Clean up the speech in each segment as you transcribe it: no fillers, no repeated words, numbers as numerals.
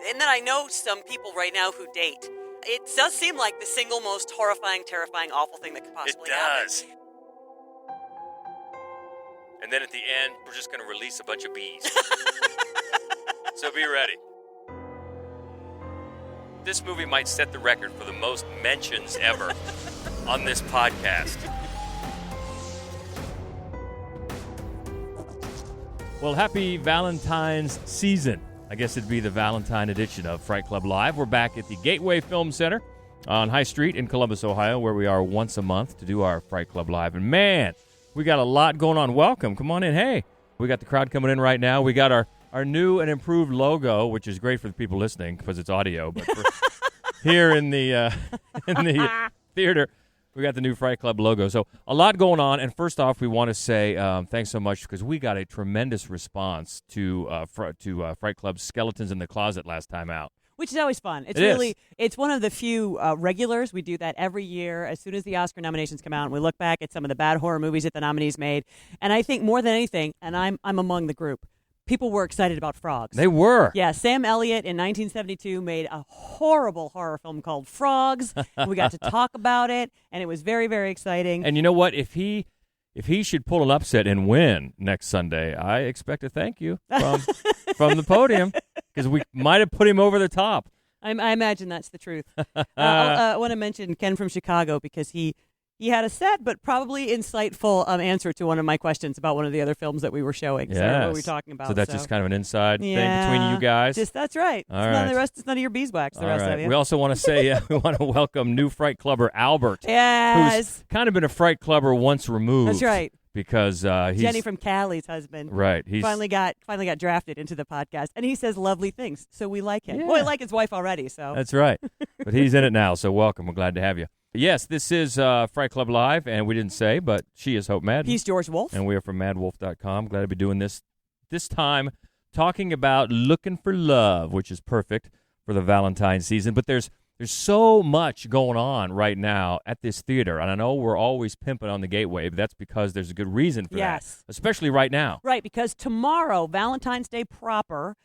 and then I know some people right now who date. It does seem like the single most horrifying, terrifying, awful thing that could possibly happen. It does. And then at the end, we're just going to release a bunch of bees. So be ready. This movie might set the record for the most mentions ever on this podcast. Well, happy Valentine's season. I guess it'd be the Valentine edition of Fright Club Live. We're back at the Gateway Film Center on High Street in Columbus, Ohio, where we are once a month to do our Fright Club Live. And man, we got a lot going on. Welcome. Come on in. Hey, we got the crowd coming in right now. We got our new and improved logo, which is great for the people listening because it's audio. But for here in the theater, we got the new Fright Club logo. So a lot going on. And first off, we want to say thanks so much because we got a tremendous response to Fright Club's Skeletons in the Closet last time out. Which is always fun. It's one of the few regulars. We do that every year as soon as the Oscar nominations come out, and we look back at some of the bad horror movies that the nominees made. And I think more than anything, and I'm among the group, people were excited about frogs. They were. Yeah, Sam Elliott in 1972 made a horrible horror film called Frogs. And we got to talk about it, and it was very, very exciting. And you know what? If he should pull an upset and win next Sunday, I expect a thank you from the podium because we might have put him over the top. I imagine that's the truth. I want to mention Ken from Chicago because he had a set but probably insightful answer to one of my questions about one of the other films that we were showing. Yes. So what were we talking about? So that's just kind of an inside thing between you guys? That's right. All right. It's none of your beeswax, the rest of you. We also want to say we want to welcome new Fright Clubber Albert. Yes. Who's kind of been a Fright Clubber once removed. That's right. Because he's Jenny from Callie's husband. Right. He's finally got drafted into the podcast, and he says lovely things, so we like him. Yeah. Well, we like his wife already, so. That's right. But he's in it now, so welcome. We're glad to have you. Yes, this is Fright Club Live, and we didn't say, but she is Hope Madden. He's George Wolf. And we are from madwolf.com. Glad to be doing this time, talking about Looking for Love, which is perfect for the Valentine season. But there's so much going on right now at this theater, and I know we're always pimping on the Gateway, but that's because there's a good reason for that, especially right now. Right, because tomorrow, Valentine's Day proper,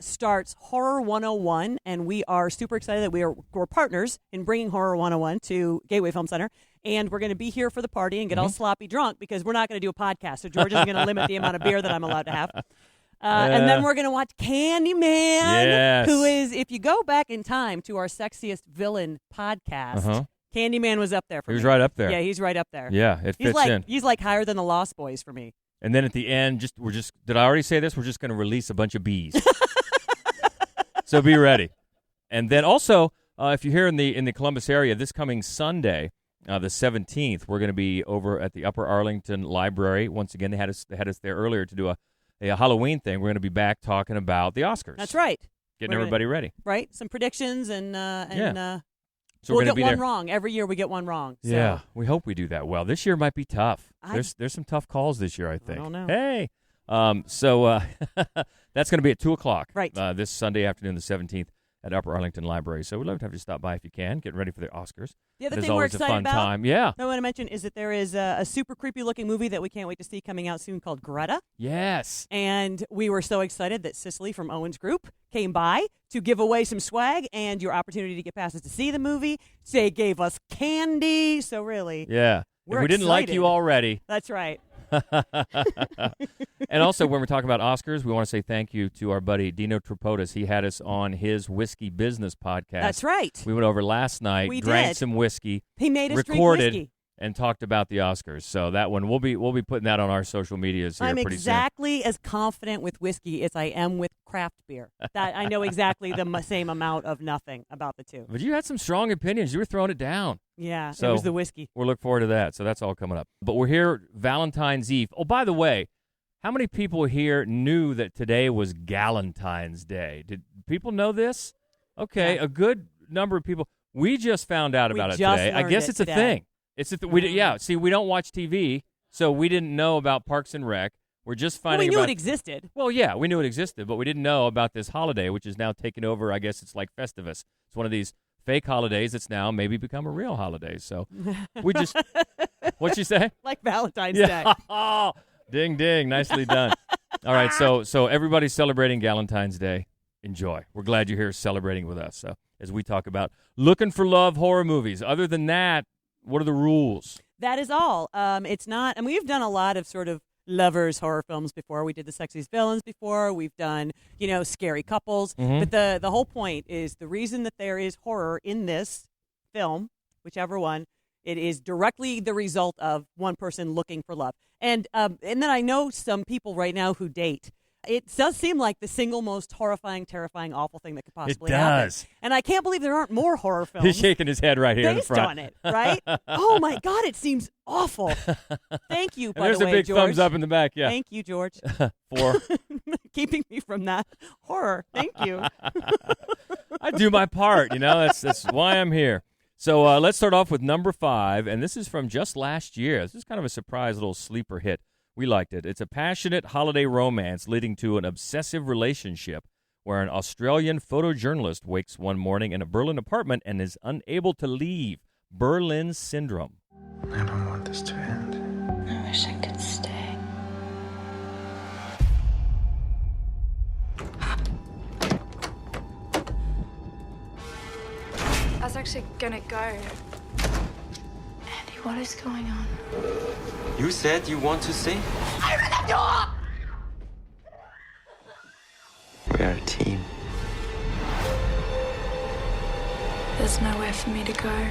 starts Horror 101, and we are super excited that we're partners in bringing Horror 101 to Gateway Film Center, and we're going to be here for the party and get all sloppy drunk because we're not going to do a podcast, so George isn't going to limit the amount of beer that I'm allowed to have. And then we're going to watch Candyman, who is, if you go back in time to our Sexiest Villain podcast, Candyman was up there for me. He was right up there. Yeah, he's right up there. Yeah, it fits in. He's like higher than the Lost Boys for me. And then at the end, did I already say this? We're just going to release a bunch of bees. So be ready. And then also, if you're here in the Columbus area, this coming Sunday, the 17th, we're going to be over at the Upper Arlington Library. Once again, they had us there earlier to do a Halloween thing. We're going to be back talking about the Oscars. That's right. Getting everybody ready. Right. Some predictions and so we'll get one wrong. Every year we get one wrong. So. Yeah, we hope we do that well. This year might be tough. There's some tough calls this year, I think. I don't know. Hey. So that's going to be at 2 o'clock. Right. This Sunday afternoon, the 17th, at Upper Arlington Library. So we'd love to have you stop by if you can, getting ready for the Oscars. The other It is thing we're always excited a fun about, time. Yeah. I want to mention is that there is a super creepy-looking movie that we can't wait to see coming out soon called Greta. Yes. And we were so excited that Cicely from Owen's Group came by to give away some swag and your opportunity to get passes to see the movie. They gave us candy. So really, yeah. We're if we didn't like you already. That's right. And also, when we're talking about Oscars, we want to say thank you to our buddy Dino Tripodis. He had us on his whiskey business podcast. That's right. We went over last night, drank some whiskey. He made us recorded, drink whiskey. And talked about the Oscars. So that one, we'll be putting that on our social medias here pretty soon. I'm exactly as confident with whiskey as I am with craft beer. That I know exactly the same amount of nothing about the two. But you had some strong opinions. You were throwing it down. Yeah, so it was the whiskey. We'll look forward to that. So that's all coming up. But we're here Valentine's Eve. Oh, by the way, how many people here knew that today was Galentine's Day? Did people know this? Okay, yeah. A good number of people. We just found out about it today. I guess it's today. a thing. It's see, we don't watch TV, so we didn't know about Parks and Rec. We're just finding we knew it existed. Well, yeah, we knew it existed, but we didn't know about this holiday, which is now taken over. I guess it's like Festivus. It's one of these fake holidays that's now maybe become a real holiday. So we just, what'd you say? Like Valentine's Day. Oh, ding, ding. Nicely done. All right, so everybody's celebrating Galentine's Day enjoy. We're glad you're here celebrating with us. So as we talk about looking for love horror movies. Other than that, what are the rules? That is all. It's not, and we've done a lot of sort of lovers horror films before. We did The Sexiest Villains before. We've done, scary couples. Mm-hmm. But the whole point is the reason that there is horror in this film, whichever one, it is directly the result of one person looking for love. And then I know some people right now who date. It does seem like the single most horrifying, terrifying, awful thing that could possibly happen. It does. And I can't believe there aren't more horror films. He's shaking his head right here in the based front. on it, right? Oh, my God, it seems awful. Thank you, by there's the way, a big George. thumbs up in the back, yeah. Thank you, George. 4. Keeping me from that horror. Thank you. I do my part, That's why I'm here. So let's start off with number 5, and this is from just last year. This is kind of a surprise little sleeper hit. We liked it. It's a passionate holiday romance leading to an obsessive relationship where an Australian photojournalist wakes one morning in a Berlin apartment and is unable to leave. Berlin Syndrome. I don't want this to end. I wish I could stay. I was actually gonna go. Andy, what is going on? You said you want to stay? Open the door! We are a team. There's nowhere for me to go.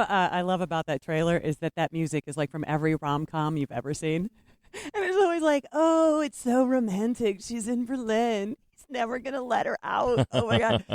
I love about that trailer is that music is like from every rom-com you've ever seen. And it's always like, oh, it's so romantic. She's in Berlin. He's never going to let her out. Oh, my God.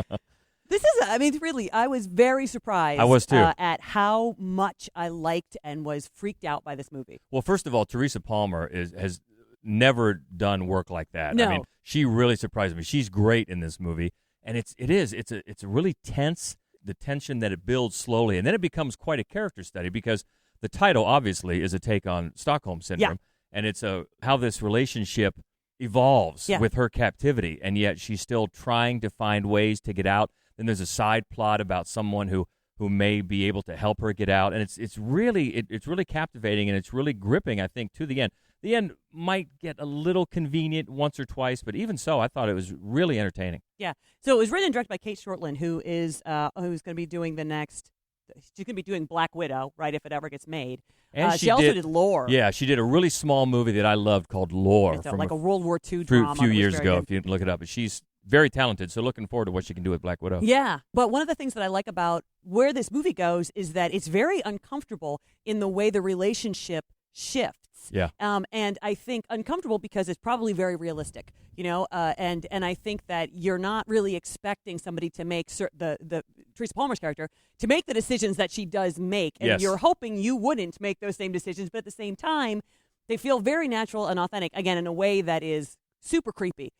Really, I was very surprised. I was too. At how much I liked and was freaked out by this movie. Well, first of all, Teresa Palmer has never done work like that. No. I mean, she really surprised me. She's great in this movie, and it's a really tense, the tension that it builds slowly, and then it becomes quite a character study because the title obviously is a take on Stockholm Syndrome, and it's how this relationship evolves with her captivity, and yet she's still trying to find ways to get out. Then there's a side plot about someone who may be able to help her get out, and it's really captivating, and it's really gripping, I think, to the end. The end might get a little convenient once or twice, but even so, I thought it was really entertaining. Yeah. So it was written and directed by Kate Shortland, who's going to be doing the next. She's going to be doing Black Widow, right, if it ever gets made. And she also did Lore. Yeah, she did a really small movie that I loved called Lore. It's from like a World War II drama. A few years ago, good. if you look it up. But she's very talented, so looking forward to what she can do with Black Widow. Yeah, but one of the things that I like about where this movie goes is that it's very uncomfortable in the way the relationship shifts. Yeah. And I think uncomfortable because it's probably very realistic, and I think that you're not really expecting somebody to make the Teresa Palmer's character to make the decisions that she does make, and you're hoping you wouldn't make those same decisions, but at the same time, they feel very natural and authentic, again, in a way that is super creepy.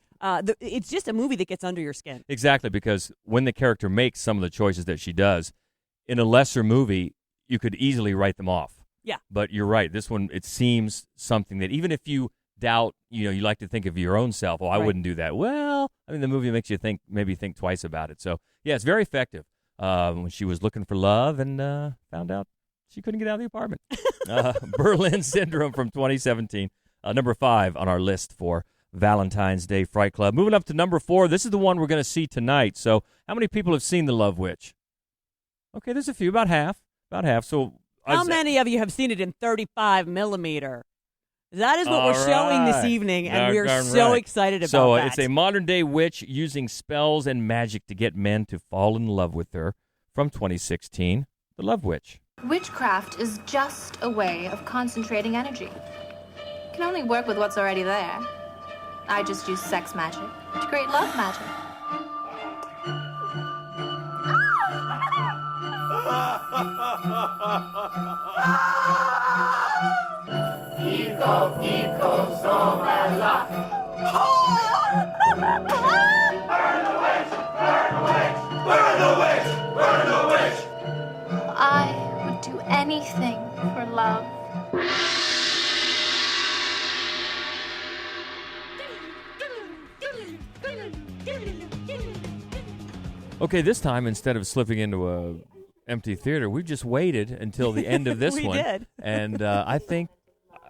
It's just a movie that gets under your skin. Exactly, because when the character makes some of the choices that she does, in a lesser movie, you could easily write them off. Yeah. But you're right. This one, it seems something that even if you doubt, you like to think of your own self, I wouldn't do that. Well, the movie makes you maybe think twice about it. So, yeah, it's very effective. When she was looking for love and found out she couldn't get out of the apartment. Berlin Syndrome from 2017. Number 5 on our list for Valentine's Day Fright Club. Moving up to number 4. This is the one we're going to see tonight. So how many people have seen The Love Witch? Okay, there's a few, about half. So how many of you have seen it in 35 millimeter? That is what we're showing this evening, and we're so excited about that. So it's a modern-day witch using spells and magic to get men to fall in love with her from 2016, The Love Witch. Witchcraft is just a way of concentrating energy. You can only work with what's already there. I just use sex magic to create love magic. Burn the witch! Burn the witch! Burn the witch! Burn the witch! I would do anything for love. Okay, this time, instead of slipping into a empty theater, we've just waited until the end of this We one. did. And I think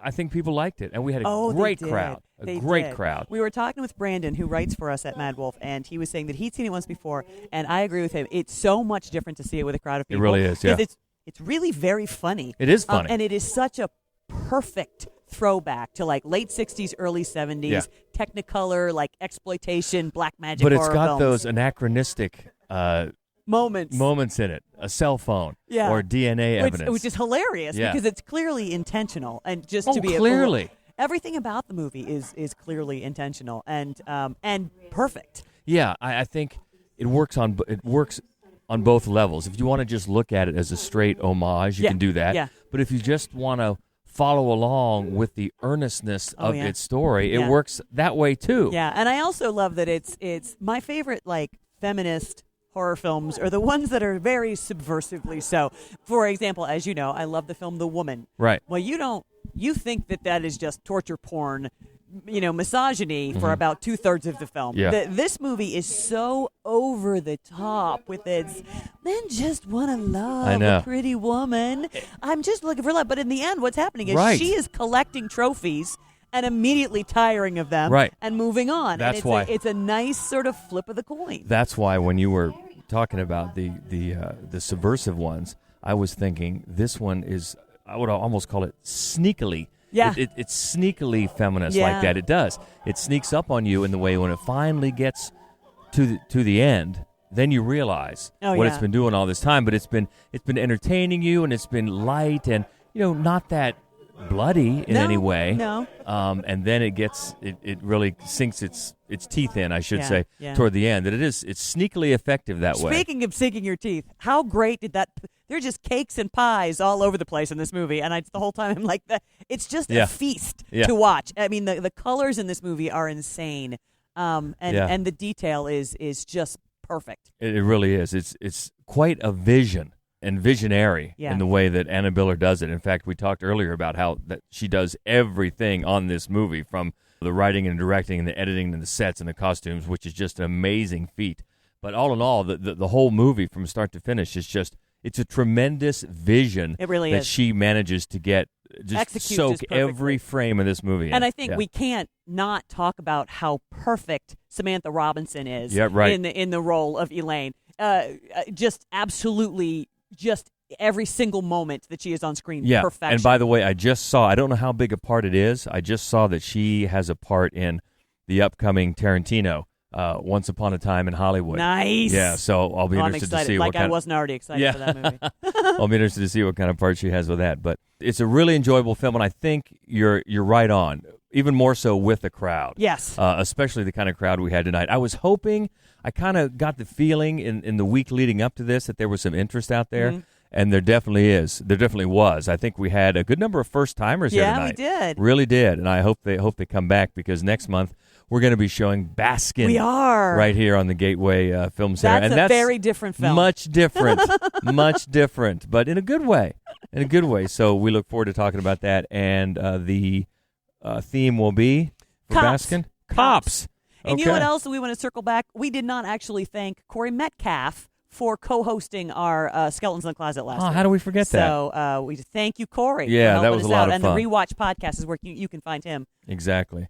I think people liked it, and we had a They great did. crowd. They Great did. crowd. We were talking with Brandon, who writes for us at Mad Wolf, and he was saying that he'd seen it once before, and I agree with him. It's so much different to see it with a crowd of It people. really is, yeah. 'Cause it's really very funny. It is funny. And it is such a perfect throwback to like late 60s, early 70s, Yeah. Technicolor, like exploitation, black magic But it's horror got films. those anachronistic moments in it. A cell phone Yeah. or DNA evidence. Which is hilarious Yeah. because it's clearly intentional, and just Oh, to be clearly. everything about the movie is clearly intentional and perfect. Yeah, I think it works on both levels. If you want to just look at it as a straight homage, you Yeah, can do that. yeah. But if you just want to follow along with the earnestness of yeah. its story, it Yeah. works that way too. Yeah, and I also love that it's my favorite like feminist horror films are the ones that are very subversively so. For example, as you know, I love the film The Woman. Right. Well, you think that is just torture porn, misogyny for about 2/3 of the film. Yeah. This movie is so over the top with its men just want to I love know. a pretty woman. I'm just looking for love. But in the end, what's happening is Right. she is collecting trophies and immediately tiring of them Right. and moving on. That's and it's why. it's a nice sort of flip of the coin. That's why when you were talking about the subversive ones, I was thinking this one is, I would almost call it sneakily. Yeah. It's sneakily feminist Yeah. like that. It does. It sneaks up on you in the way when it finally gets to the end, then you realize what yeah. it's been doing all this time. But it's been entertaining you, and it's been light and not that bloody in No, any way. no. And then it really sinks its teeth in, I should Yeah, say, yeah. toward the end. That it's sneakily effective that way. Speaking of sinking your teeth, how great did that? There are just cakes and pies all over the place in this movie, and the whole time I'm like, it's just Yeah. a feast Yeah. to watch. I mean, the colors in this movie are insane, and the detail is just perfect. It really is. It's quite a vision and visionary Yeah. in the way that Anna Biller does it. In fact, we talked earlier about how that she does everything on this movie, from the writing and directing and the editing and the sets and the costumes, which is just an amazing feat. But all in all, the whole movie from start to finish is just, it's a tremendous vision. It really that is. she manages to get, just Execute soak just perfectly. every frame of this movie in. And I think Yeah. we can't not talk about how perfect Samantha Robinson is Yeah, right. in the role of Elaine. Just absolutely, just every single moment that she is on screen, Yeah, perfection. and by the way, I just saw, I don't know how big a part it is, I just saw that she has a part in the upcoming Tarantino, Once Upon a Time in Hollywood. Nice. Yeah, so I'll be I'm interested excited. to see like what kind I wasn't already excited Yeah. for that movie. I'll be interested to see what kind of part she has with that. But it's a really enjoyable film, and I think you're right on, even more so with the crowd. Yes. Especially the kind of crowd we had tonight. I was hoping, I kind of got the feeling in the week leading up to this that there was some interest out there. Mm-hmm. And there definitely is. There definitely was. I think we had a good number of first-timers here Yeah, tonight. we did. Really did. And I hope they come back, because next month we're going to be showing Baskin. We are. Right here on the Gateway Film Center. That's a very different film. Much different. Much different. But in a good way. So we look forward to talking about that. And the theme will be for Cops. Baskin? Cops. And Okay. you know what else we want to circle back? We did not actually thank Corey Metcalf for co-hosting our Skeletons in the Closet last week. How do we forget that? So we thank you, Corey. Yeah, for that helping was us a lot out. of and fun. the Rewatch podcast is where you can find him. Exactly.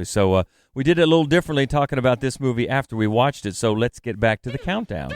So we did it a little differently talking about this movie after we watched it, so let's get back to the countdown.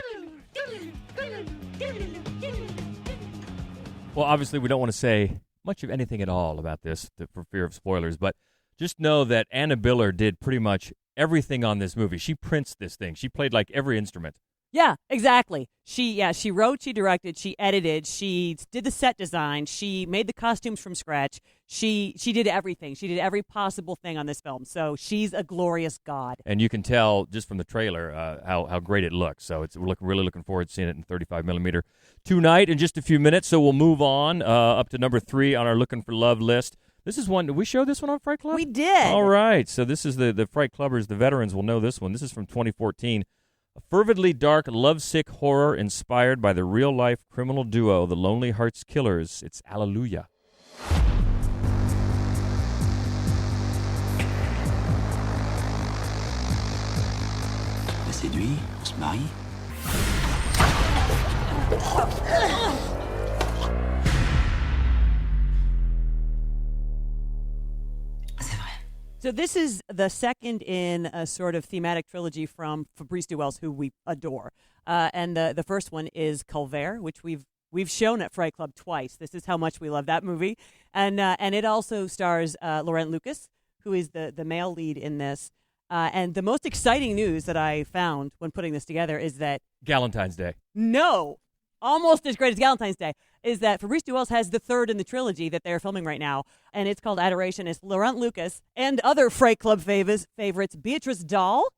Well, obviously we don't want to say much of anything at all about this for fear of spoilers, but just know that Anna Biller did pretty much everything on this movie. She prints this thing. She played like every instrument. Yeah, exactly. She wrote, she directed, she edited, she did the set design, she made the costumes from scratch. She did everything. She did every possible thing on this film. So she's a glorious god. And you can tell just from the trailer how great it looks. So we're really looking forward to seeing it in 35 millimeter tonight in just a few minutes. So we'll move on up to number 3 on our Looking for Love list. This is one. Did we show this one on Fright Club? We did. All right. So this is the Fright Clubbers, the veterans will know this one. This is from 2014. A fervidly dark, lovesick horror inspired by the real-life criminal duo, the Lonely Hearts Killers. It's Alleluia. On la séduit, on se marie. So this is the second in a sort of thematic trilogy from Fabrice Duels, who we adore. And the first one is Calvaire, which we've shown at Fright Club twice. This is how much we love that movie. And it also stars Laurent Lucas, who is the male lead in this. And the most exciting news that I found when putting this together is that Galentine's Day. No, almost as great as Galentine's Day, is that Fabrice Duels has the third in the trilogy that they're filming right now, and it's called Adoration. It's Laurent Lucas and other Fright Club favorites, Beatrice Dahl,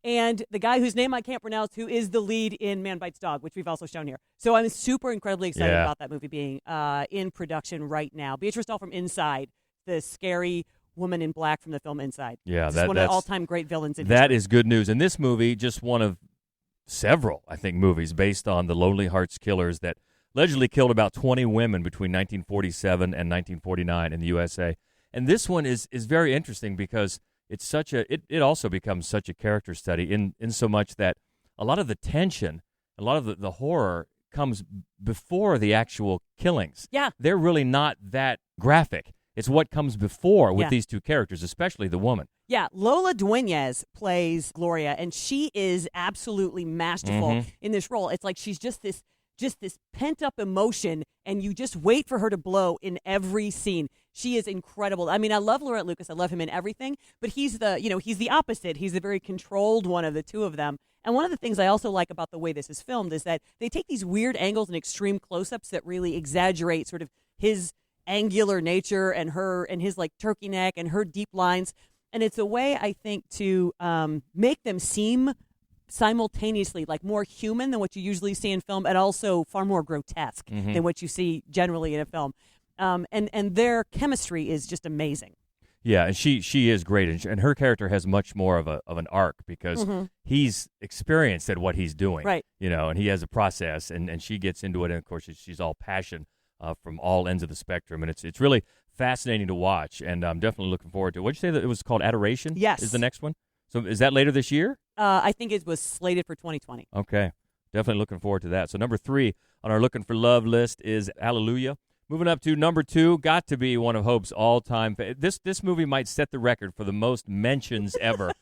and the guy whose name I can't pronounce, who is the lead in Man Bites Dog, which we've also shown here. So I'm super incredibly excited about that movie being in production right now. Beatrice Dahl from Inside, the scary woman in black from the film Inside. Yeah, that's one of the all-time great villains in That history. is good news. And this movie, just one of several, I think, movies based on the Lonely Hearts Killers that allegedly killed about 20 women between 1947 and 1949 in the USA. And this one is very interesting because it's such it also becomes such a character study in so much that a lot of the tension, a lot of the horror comes before the actual killings. Yeah. They're really not that graphic. It's what comes before with these two characters, especially the woman. Yeah, Lola Dueñez plays Gloria, and she is absolutely masterful in this role. It's like she's just this pent-up emotion, and you just wait for her to blow in every scene. She is incredible. I mean, I love Laurent Lucas. I love him in everything, but he's the opposite. He's the very controlled one of the two of them. And one of the things I also like about the way this is filmed is that they take these weird angles and extreme close-ups that really exaggerate sort of his angular nature and his like turkey neck and her deep lines. And it's a way, I think, to make them seem simultaneously like more human than what you usually see in film, and also far more grotesque than what you see generally in a film. And their chemistry is just amazing. Yeah, and she is great, and her character has much more of an arc because he's experienced at what he's doing, right? And he has a process, and she gets into it, and of course she's all passion from all ends of the spectrum, and it's really fascinating to watch, and I'm definitely looking forward to it. What'd you say that it was called? Adoration? Yes. Is the next one? So is that later this year? I think it was slated for 2020. Okay. Definitely looking forward to that. So number 3 on our Looking for Love list is Hallelujah. Moving up to number 2, got to be one of Hope's all-time this movie might set the record for the most mentions ever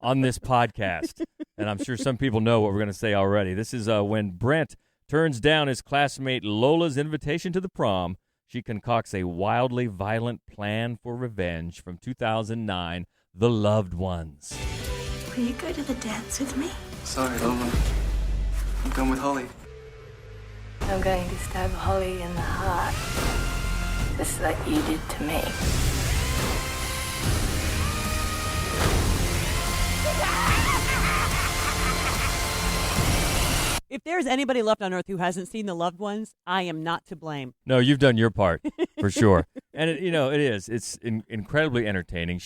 on this podcast. And I'm sure some people know what we're going to say already. This is when Brent turns down his classmate Lola's invitation to the prom. She concocts a wildly violent plan for revenge from 2009, The Loved Ones. Will you go to the dance with me? Sorry, Lola. I'm going with Holly. I'm going to stab Holly in the heart, just like you did to me. If there's anybody left on Earth who hasn't seen The Loved Ones, I am not to blame. No, you've done your part, for sure. And, it is. It's incredibly entertaining.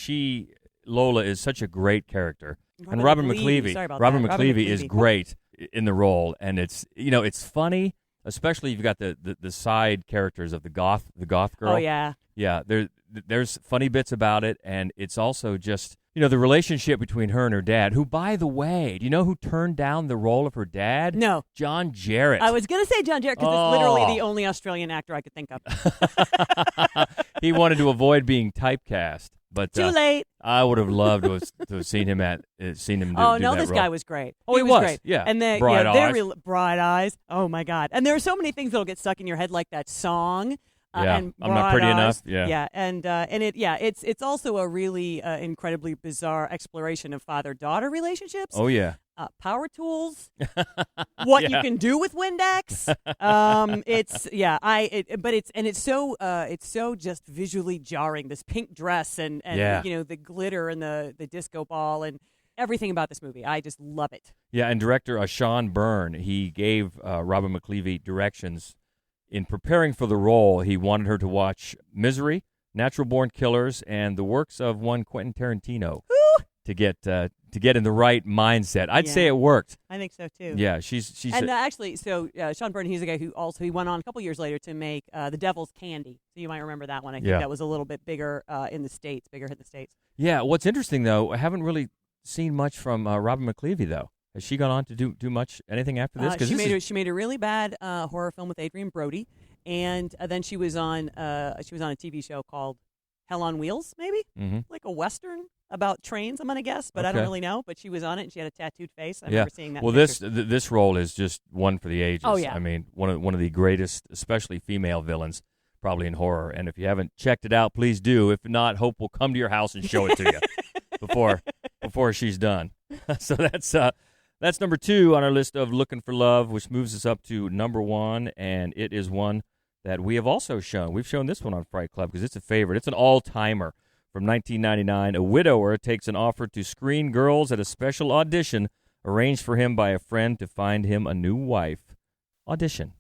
Lola is such a great character. And Robin McLeavey. Sorry about Robin that. McLeavey is great in the role. And it's funny, especially you've got the side characters of the goth girl. Oh, yeah. Yeah, there's funny bits about it, and it's also just, the relationship between her and her dad, who, by the way, do you know who turned down the role of her dad? No. John Jarratt. I was going to say John Jarratt because it's literally the only Australian actor I could think of. He wanted to avoid being typecast. But Too late. I would have loved to have seen him do this that guy role. was great. Oh, he was was, great. yeah. And Bright Eyes. Bright Eyes. Oh my God! And there are so many things that'll get stuck in your head, like that song. And I'm Not Pretty Eyes. Enough. Yeah, yeah, and it's also a really incredibly bizarre exploration of father-daughter relationships. Oh yeah. Power tools, what you can do with Windex. It's so just visually jarring. This pink dress and the glitter and the disco ball and everything about this movie. I just love it. Yeah, and director Sean Byrne, he gave Robin McLeavey directions in preparing for the role. He wanted her to watch Misery, Natural Born Killers, and the works of one Quentin Tarantino. To get in the right mindset. I'd say it worked. I think so too. Yeah, she's actually, Sean Byrne, he's the guy who he went on a couple years later to make The Devil's Candy. So you might remember that one. I think that was a little bit bigger in the States, bigger hit the States. Yeah, what's interesting though, I haven't really seen much from Robin McLeavey though. Has she gone on to do anything after this? She made a really bad horror film with Adrian Brody, and then she was on a TV show called Hell on Wheels, maybe? Mm-hmm. Like a Western about trains, I'm going to guess, but I don't really know. But she was on it, and she had a tattooed face. I remember seeing that. Well, this role is just one for the ages. Oh, yeah. I mean, one of the greatest, especially female villains, probably in horror. And if you haven't checked it out, please do. If not, Hope will come to your house and show it to you before she's done. So that's number 2 on our list of Looking for Love, which moves us up to number 1, and it is one that we have also shown. We've shown this one on Fright Club because it's a favorite. It's an all-timer. From 1999, a widower takes an offer to screen girls at a special audition arranged for him by a friend to find him a new wife. Audition.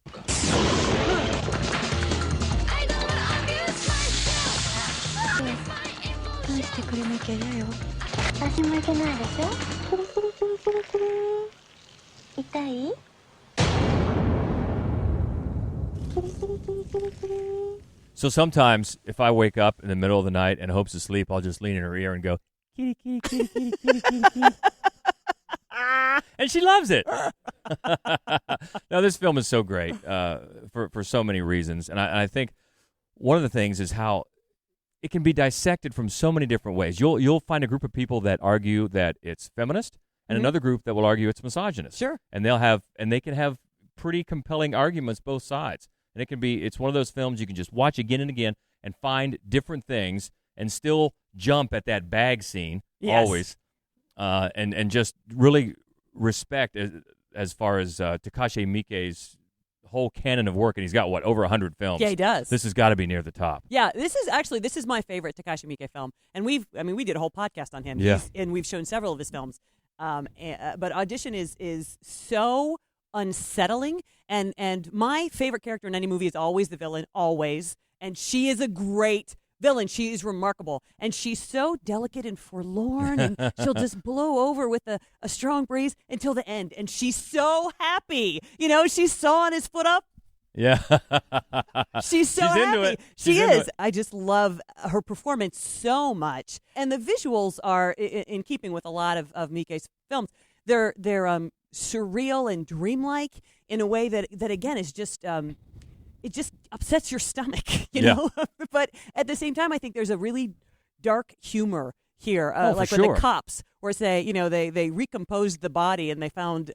So sometimes, if I wake up in the middle of the night and Hope's asleep, I'll just lean in her ear and go, kitty, kitty, kitty, kitty, kitty, kitty, kitty. And she loves it. Now, this film is so great for so many reasons. And I think one of the things is how it can be dissected from so many different ways. You'll find a group of people that argue that it's feminist, and another group that will argue it's misogynist. Sure. And they can have pretty compelling arguments both sides. And it's one of those films you can just watch again and again and find different things and still jump at that bag scene, always, and just really respect as far as Takashi Miike's whole canon of work, and he's got, over 100 films. Yeah, he does. This has got to be near the top. Yeah, this is my favorite Takashi Miike film, and we did a whole podcast on him. Yeah. And we've shown several of his films. But Audition is so unsettling, and my favorite character in any movie is always the villain, always, and she is a great villain. She is remarkable, and she's so delicate and forlorn, and she'll just blow over with a strong breeze until the end, and she's so happy. She's sawing his foot up. Yeah. She's so She's happy. into it. She is. I just love her performance so much, and the visuals are in keeping with a lot of Miike's films. They're surreal and dreamlike in a way that again is just it just upsets your stomach, you know. But at the same time, I think there's a really dark humor here, like when the cops were they recomposed the body and they found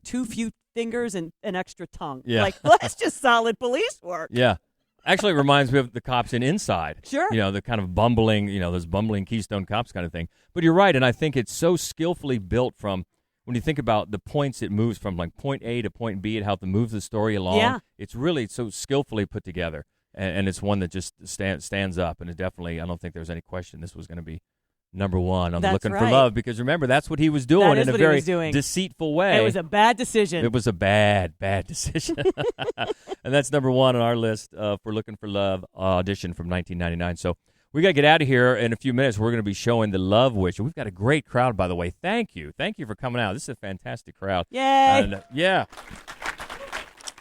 too few fingers and an extra tongue. Yeah. Like, well, that's just solid police work. Yeah. Actually, it reminds me of the cops in Inside. Sure. The kind of bumbling, those bumbling Keystone Cops kind of thing. But you're right, and I think it's so skillfully built from when you think about the points it moves from, like point A to point B, and how it moves the story along. Yeah. It's really so skillfully put together, and it's one that just stands up. And it definitely, I don't think there's any question this was going to be number 1 on the Looking for Love, because remember, that's what he was doing in a very deceitful way. It was a bad decision. It was a bad decision. And that's number 1 on our list for Looking for Love, Audition from 1999. So we got to get out of here in a few minutes. We're going to be showing The Love Witch. We've got a great crowd, by the way. Thank you. Thank you for coming out. This is a fantastic crowd. Yay. And,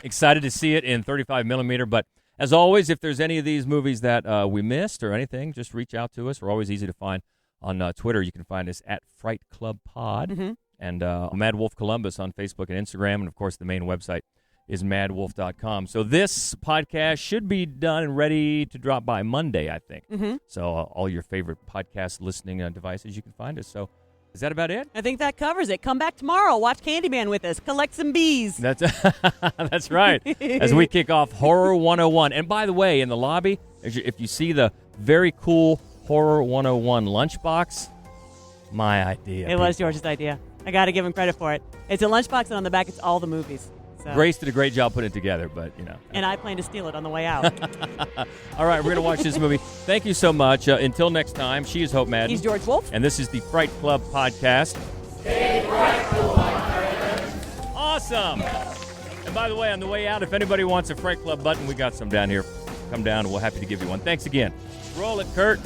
excited to see it in 35 millimeter. But as always, if there's any of these movies that we missed or anything, just reach out to us. We're always easy to find. On Twitter, you can find us at Fright Club Pod, and Mad Wolf Columbus on Facebook and Instagram, and of course the main website is madwolf.com. So this podcast should be done and ready to drop by Monday, I think. So all your favorite podcast listening devices, you can find us. So is that about it? I think that covers it. Come back tomorrow. Watch Candyman with us. Collect some bees. That's right. As we kick off Horror 101. And by the way, in the lobby, if you see the very cool Horror 101 lunchbox, my idea. It was George's idea. I got to give him credit for it. It's a lunchbox, and on the back, it's all the movies. So. Grace did a great job putting it together, but And I plan to steal it on the way out. All right, we're going to watch this movie. Thank you so much. Until next time, she is Hope Madden. He's George Wolf. And this is the Fright Club Podcast. Stay frightful, my friends. Awesome. And by the way, on the way out, if anybody wants a Fright Club button, we got some down here. Come down, and we're happy to give you one. Thanks again. Roll it, Kurt.